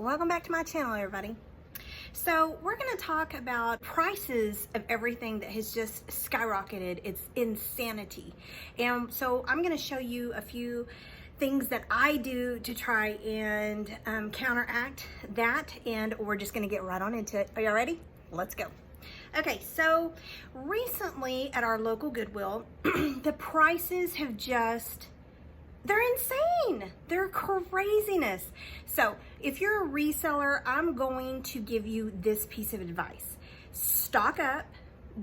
Welcome back to my channel, everybody. So we're going to talk about prices of everything that has just skyrocketed. It's insanity. And so I'm going to show you a few things that I do to try and counteract that, and we're just going to get right on into it. Are y'all ready? Let's go. Okay, so recently at our local Goodwill, the prices have they're insane. They're craziness. So if you're a reseller, I'm going to give you this piece of advice. Stock up,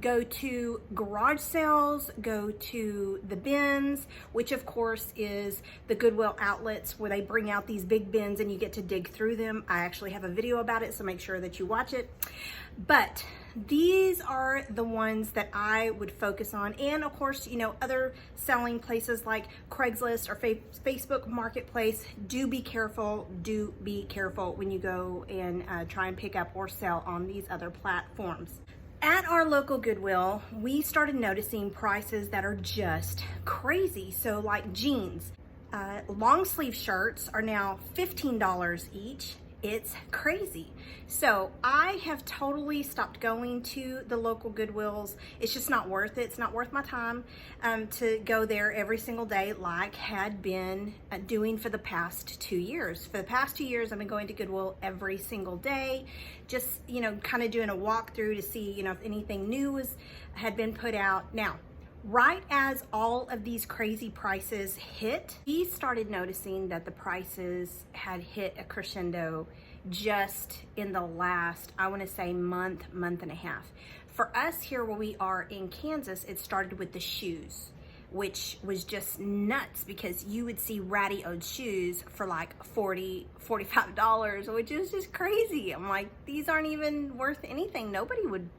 go to garage sales, go to the bins, which of course is the Goodwill outlets where they bring out these big bins and you get to dig through them. I actually have a video about it, so make sure that you watch it. But these are the ones that I would focus on. And of course, you know, other selling places like Craigslist or Facebook Marketplace. Do be careful when you go and try and pick up or sell on these other platforms. At our local Goodwill, we started noticing prices that are just crazy. So like jeans, long sleeve shirts are now $15 each. It's crazy. So I have totally stopped going to the local Goodwills. It's just not worth it. It's not worth my time to go there every single day like had been doing for the past 2 years. For the past 2 years, I've been going to Goodwill every single day, just, you know, kind of doing a walkthrough to see, you know, if anything new had been put out. Now, right as all of these crazy prices hit, we started noticing that the prices had hit a crescendo just in the last, I want to say month and a half. For us here where we are in Kansas, it started with the shoes, which was just nuts because you would see ratty old shoes for like $40, $45, which is just crazy. I'm like, these aren't even worth anything. Nobody would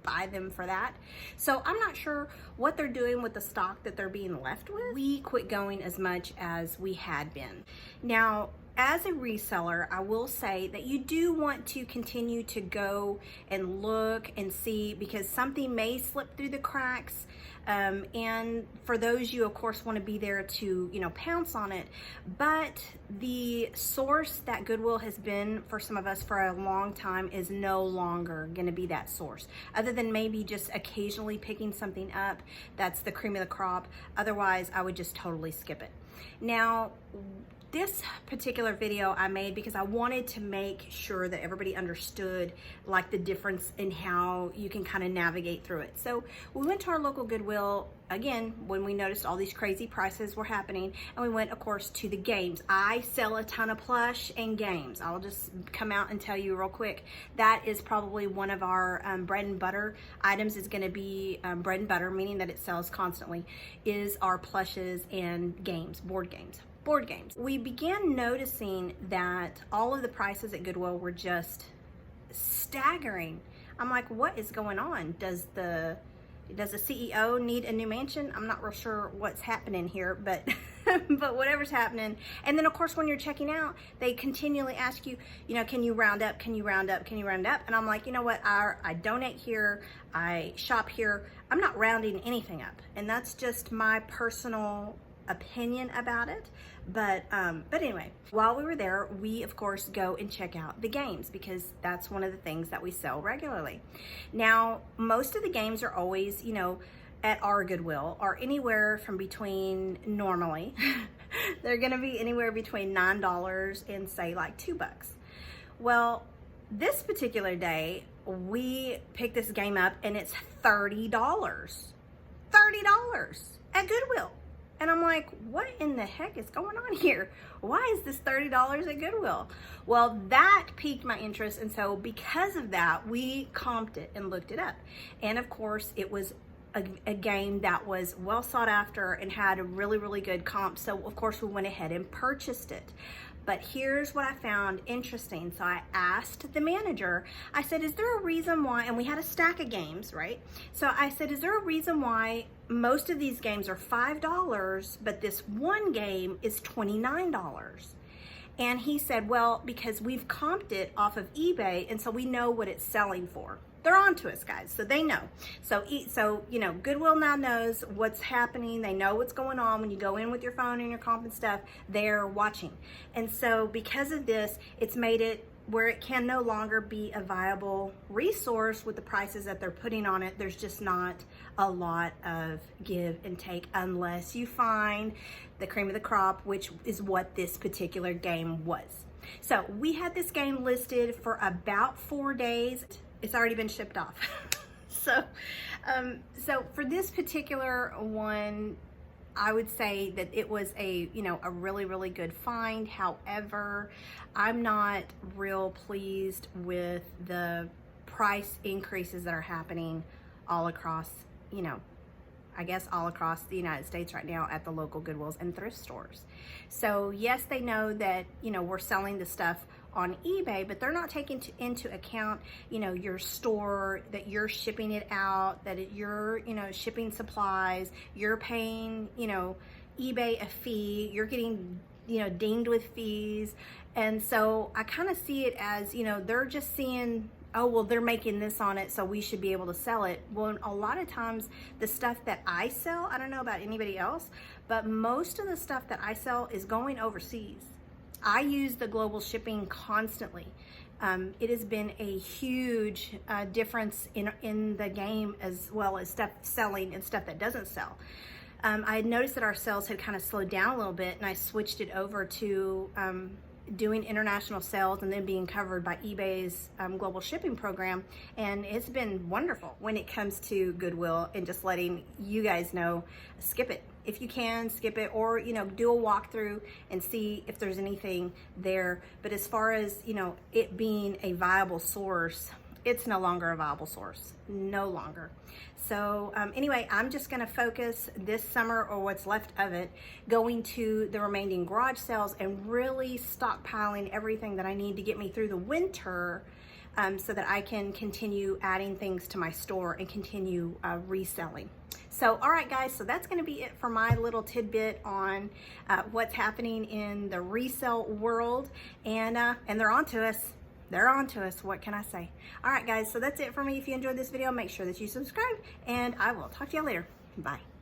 buy them for that. So I'm not sure what they're doing with the stock that they're being left with. We quit going as much as we had been. Now, as a reseller, I will say that you do want to continue to go and look and see, because something may slip through the cracks. And for those, you of course want to be there to, you know, pounce on it. But the source that Goodwill has been for some of us for a long time is no longer going to be that source, other than maybe just occasionally picking something up that's the cream of the crop. Otherwise, I would just totally skip it. Now, this particular video I made because I wanted to make sure that everybody understood like the difference in how you can kind of navigate through it. So we went to our local Goodwill again when we noticed all these crazy prices were happening, and we went of course to the games. I sell a ton of plush and games. I'll just come out and tell you real quick, that is probably one of our bread and butter items. Is going to be bread and butter, meaning that it sells constantly, is our plushes and games, board games. We began noticing that all of the prices at Goodwill were just staggering. I'm like, what is going on? Does the CEO need a new mansion? I'm not real sure what's happening here, but but whatever's happening. And then of course when you're checking out, they continually ask you, you know, can you round up? Can you round up? Can you round up? And I'm like, you know what? I donate here, I shop here. I'm not rounding anything up. And that's just my personal opinion about it. But anyway, while we were there, we of course go and check out the games because that's one of the things that we sell regularly. Now, most of the games are always, you know, at our Goodwill are anywhere from between, normally, they're gonna be anywhere between $9 and say like $2. Well, this particular day, we picked this game up and it's $30. $30 at Goodwill. And I'm like, what in the heck is going on here? Why is this $30 at Goodwill? Well, that piqued my interest. And so because of that, we comped it and looked it up. And of course, it was a game that was well sought after and had a really, really good comp. So of course, we went ahead and purchased it. But here's what I found interesting. So I asked the manager, I said, is there a reason why, and we had a stack of games, right? So I said, is there a reason why most of these games are $5, but this one game is $29? And he said, well, because we've comped it off of eBay, and so we know what it's selling for. They're on to us, guys, so they know. So, you know, Goodwill now knows what's happening. They know what's going on. When you go in with your phone and your comp and stuff, they're watching. And so because of this, it's made it where it can no longer be a viable resource with the prices that they're putting on it. There's just not a lot of give and take unless you find the cream of the crop, which is what this particular game was. So we had this game listed for about 4 days. It's already been shipped off. So for this particular one, I would say that it was a really, really good find. However, I'm not real pleased with the price increases that are happening all across, I guess all across the United States right now at the local Goodwills and thrift stores. So yes, they know that, we're selling the stuff on eBay, but they're not taking into account, your store, that you're shipping it out, that you're, shipping supplies, you're paying, eBay a fee, you're getting, dinged with fees. And so I kind of see it as, they're just seeing, oh, well, they're making this on it, so we should be able to sell it. Well, a lot of times the stuff that I sell, I don't know about anybody else, but most of the stuff that I sell is going overseas. I use the global shipping constantly. It has been a huge difference in the game, as well as stuff selling and stuff that doesn't sell. I had noticed that our sales had kind of slowed down a little bit, and I switched it over to doing international sales and then being covered by eBay's global shipping program. And it's been wonderful when it comes to Goodwill, and just letting you guys know, skip it. If you can, skip it, or, do a walkthrough and see if there's anything there. But as far as, it being a viable source, it's no longer a viable source, no longer. So anyway, I'm just gonna focus this summer, or what's left of it, going to the remaining garage sales and really stockpiling everything that I need to get me through the winter, so that I can continue adding things to my store and continue reselling. So, all right, guys, so that's going to be it for my little tidbit on what's happening in the resale world. And they're on to us. They're on to us. What can I say? All right, guys, so that's it for me. If you enjoyed this video, make sure that you subscribe, and I will talk to you later. Bye.